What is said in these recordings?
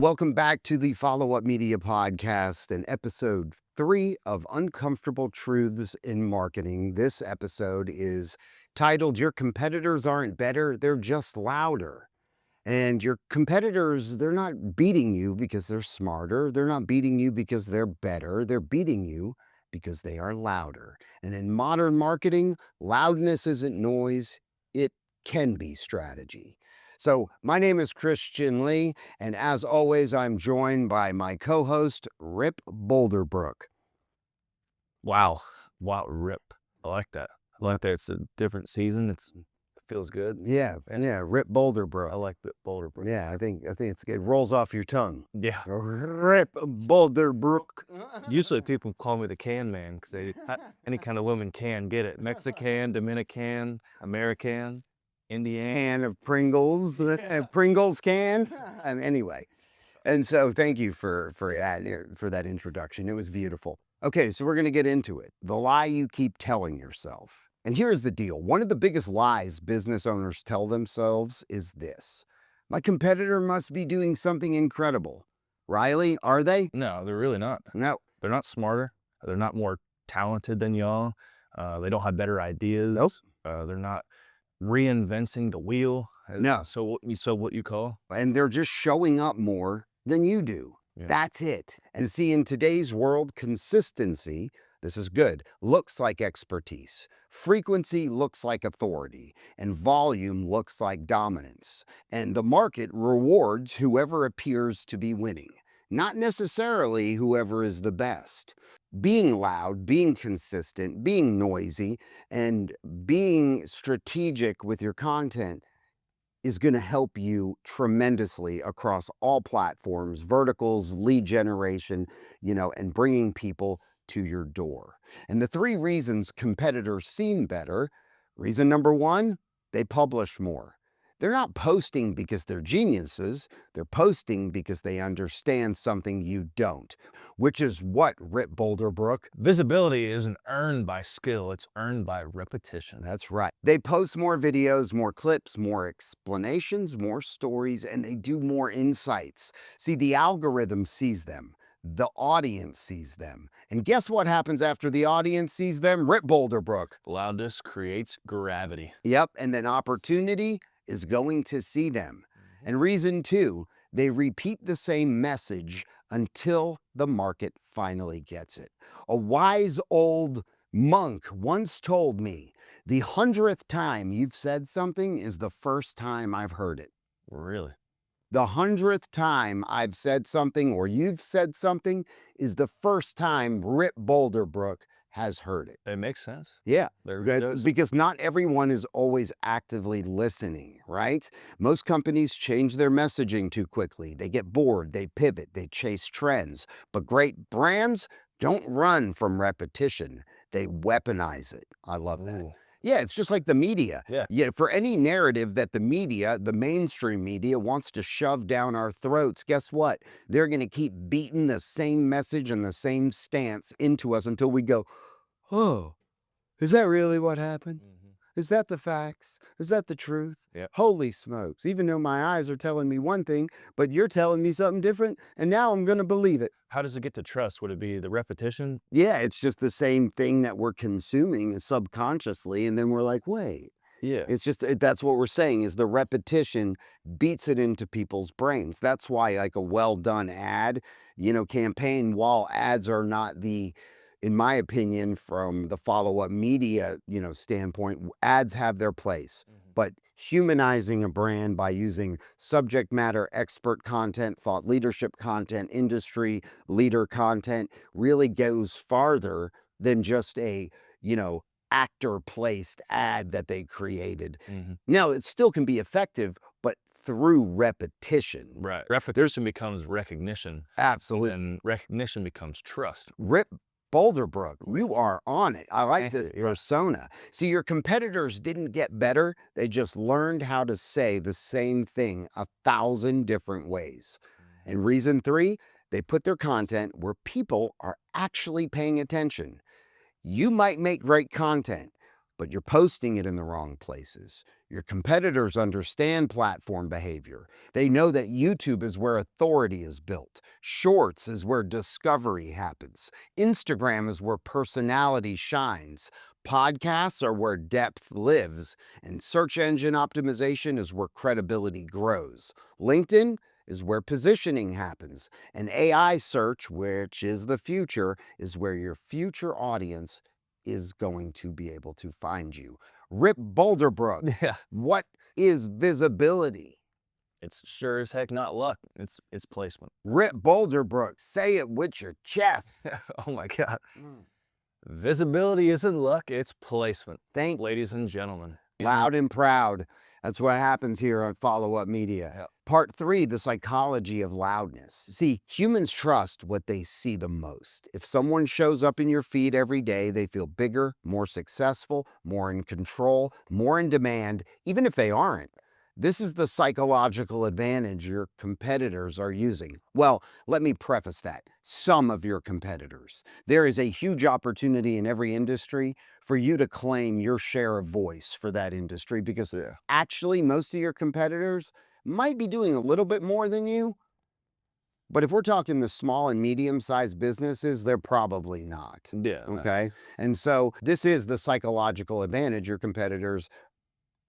Welcome back to the Follow Up Media Podcast and episode 3 of Uncomfortable Truths in Marketing. This episode is titled Your Competitors Aren't Better, They're Just Louder. And your competitors, they're not beating you because they're smarter. They're not beating you because they're better. They're beating you because they are louder. And in modern marketing, loudness isn't noise, it can be strategy. So, my name is Christian Lee, and as always, I'm joined by my co host, Rip Boulderbrook. Wow. Wow, Rip. I like that. I like that. It's a different season. It feels good. Yeah, Rip Boulderbrook. I like Boulderbrook. Yeah, I think it's good. It rolls off your tongue. Yeah. Rip Boulderbrook. Usually people call me the can man because any kind of woman can get it. Mexican, Dominican, American, Indian. Can of Pringles, Pringles can. Anyway, and so thank you for that introduction. It was beautiful. Okay, so we're going to get into it. The lie you keep telling yourself. And here's the deal. One of the biggest lies business owners tell themselves is this: my competitor must be doing something incredible. Riley, are they? No, they're really not. No. They're not smarter. They're not more talented than y'all. They don't have better ideas. Nope. They're not reinventing the wheel. No. So what you call? And they're just showing up more than you do. Yeah. That's it. And see, in today's world, consistency, this is good, looks like expertise. Frequency looks like authority. And volume looks like dominance. And the market rewards whoever appears to be winning, not necessarily whoever is the best. Being loud, being consistent, being noisy, and being strategic with your content is going to help you tremendously across all platforms, verticals, lead generation, and bringing people to your door. And the 3 reasons competitors seem better: reason number 1, they publish more. They're not posting because they're geniuses. They're posting because they understand something you don't, which is what, Rip Boulderbrook? Visibility isn't earned by skill, it's earned by repetition. That's right. They post more videos, more clips, more explanations, more stories, and they do more insights. See, the algorithm sees them. The audience sees them. And guess what happens after the audience sees them? Rip Boulderbrook. Loudness creates gravity. Yep, and then opportunity is going to see them. And reason 2, they repeat the same message until the market finally gets it. A wise old monk once told me, the 100th time you've said something is the first time I've heard it. Really? The 100th time I've said something or you've said something is the first time Rip Boulderbrook has heard it. It makes sense. Yeah, There's because not everyone is always actively listening, right? Most companies change their messaging too quickly. They get bored, they pivot, they chase trends. But great brands don't run from repetition. They weaponize it. I love that. Ooh. Yeah, it's just like the media. Yeah. For any narrative that the media, the mainstream media, wants to shove down our throats, guess what? They're going to keep beating the same message and the same stance into us until we go, oh, is that really what happened? Is that the facts? Is that the truth? Yep. Holy smokes. Even though my eyes are telling me one thing, but you're telling me something different, and now I'm going to believe it. How does it get to trust? Would it be the repetition? Yeah, it's just the same thing that we're consuming subconsciously, and then we're like, wait. Yeah. It's just, that's what we're saying, is the repetition beats it into people's brains. That's why, like, a well done ad, campaign, while ads are not in my opinion, from the follow-up media, standpoint, ads have their place. But humanizing a brand by using subject matter expert content, thought leadership content, industry leader content really goes farther than just a, actor-placed ad that they created. Now, it still can be effective, but through repetition. Right. Repetition becomes recognition. Absolutely. And recognition becomes trust. Rip Boulderbrook, you are on it. I like the persona. See, your competitors didn't get better. They just learned how to say the same thing 1,000 different ways. And reason 3, they put their content where people are actually paying attention. You might make great content, but you're posting it in the wrong places. Your competitors understand platform behavior. They know that YouTube is where authority is built. Shorts is where discovery happens. Instagram is where personality shines. Podcasts are where depth lives. And search engine optimization is where credibility grows. LinkedIn is where positioning happens. And AI search, which is the future, is where your future audience is going to be able to find you. Rip Boulderbrook, Yeah. what is visibility? It's sure as heck not luck. It's placement. Rip Boulderbrook, say it with your chest. Oh my God. Visibility isn't luck, it's placement. Thank Ladies and gentlemen. Loud and proud. That's what happens here on Follow Up Media. Yep. Part 3, the psychology of loudness. See, humans trust what they see the most. If someone shows up in your feed every day, they feel bigger, more successful, more in control, more in demand, even if they aren't. This is the psychological advantage your competitors are using. Well, let me preface that. Some of your competitors. There is a huge opportunity in every industry for you to claim your share of voice for that industry because actually most of your competitors might be doing a little bit more than you. But if we're talking the small and medium-sized businesses, they're probably not. Yeah. Okay? And so this is the psychological advantage your competitors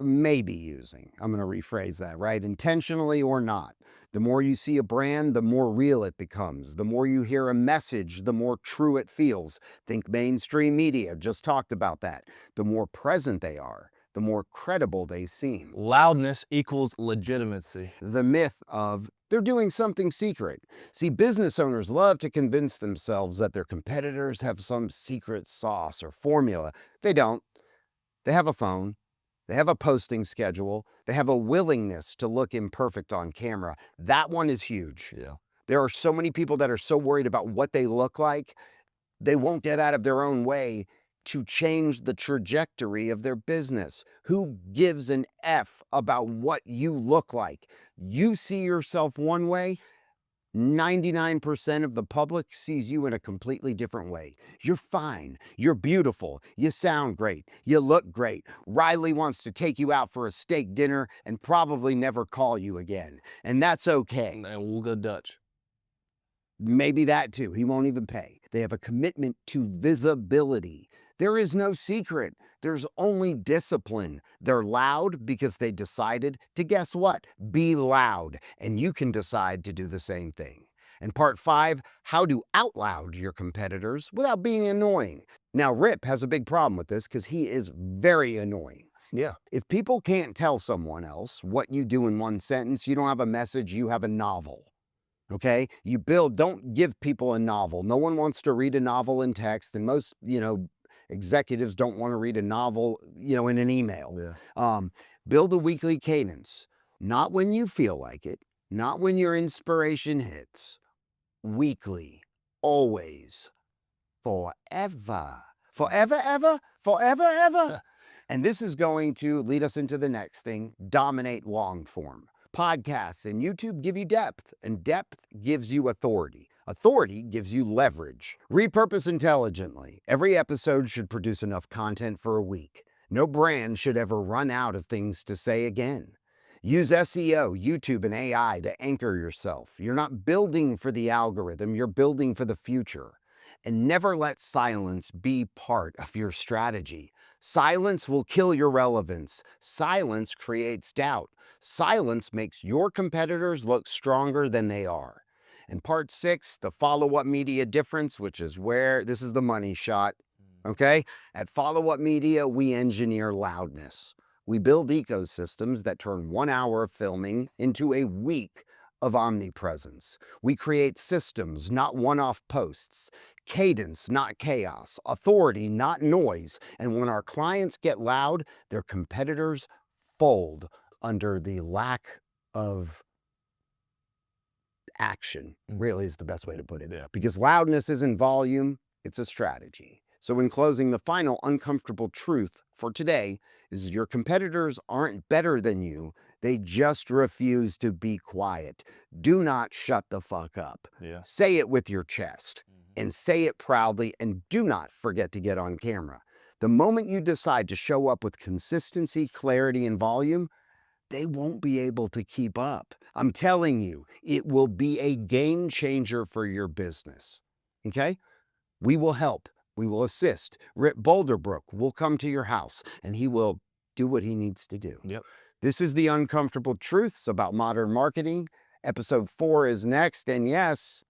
may be using. I'm going to rephrase that, right? Intentionally or not. The more you see a brand, the more real it becomes. The more you hear a message, the more true it feels. Think mainstream media, just talked about that. The more present they are, the more credible they seem. Loudness equals legitimacy. The myth of they're doing something secret. See, business owners love to convince themselves that their competitors have some secret sauce or formula. They don't. They have a phone. They have a posting schedule. They have a willingness to look imperfect on camera. That one is huge. Yeah. There are so many people that are so worried about what they look like, they won't get out of their own way to change the trajectory of their business. Who gives an F about what you look like? You see yourself one way, 99% of the public sees you in a completely different way. You're fine. You're beautiful. You sound great. You look great. Riley wants to take you out for a steak dinner and probably never call you again. And that's okay. And we'll go Dutch. Maybe that too. He won't even pay. They have a commitment to visibility. There is no secret. There's only discipline. They're loud because they decided to, guess what? Be loud. And you can decide to do the same thing. And part 5, how to outloud your competitors without being annoying. Now, Rip has a big problem with this because he is very annoying. Yeah. If people can't tell someone else what you do in one sentence, you don't have a message, you have a novel. Okay? You build, don't give people a novel. No one wants to read a novel in text, and most, executives don't want to read a novel, in an email. Yeah. Build a weekly cadence. Not when you feel like it, not when your inspiration hits. Weekly, always, forever. Forever, ever? Forever, ever? And this is going to lead us into the next thing, dominate long form. Podcasts and YouTube give you depth, and depth gives you authority. Authority gives you leverage. Repurpose intelligently. Every episode should produce enough content for a week. No brand should ever run out of things to say again. Use SEO, YouTube, and AI to anchor yourself. You're not building for the algorithm, you're building for the future. And never let silence be part of your strategy. Silence will kill your relevance. Silence creates doubt. Silence makes your competitors look stronger than they are. And part 6, the follow-up media difference, which is where this is the money shot. Okay? At Follow Up Media, we engineer loudness. We build ecosystems that turn 1 hour of filming into a week of omnipresence. We create systems, not one-off posts. Cadence, not chaos. Authority, not noise. And when our clients get loud, their competitors fold under the lack of action, really is the best way to put it. Yeah. Because loudness isn't volume, it's a strategy. So in closing, the final uncomfortable truth for today is your competitors aren't better than you. They just refuse to be quiet. Do not shut the fuck up. Yeah. Say it with your chest and say it proudly, and do not forget to get on camera. The moment you decide to show up with consistency, clarity, and volume, they won't be able to keep up. I'm telling you, it will be a game changer for your business. Okay? We will help. We will assist. Rip Boulderbrook will come to your house and he will do what he needs to do. Yep. This is the Uncomfortable Truths about modern marketing. Episode 4 is next. And yes,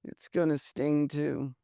it's going to sting too.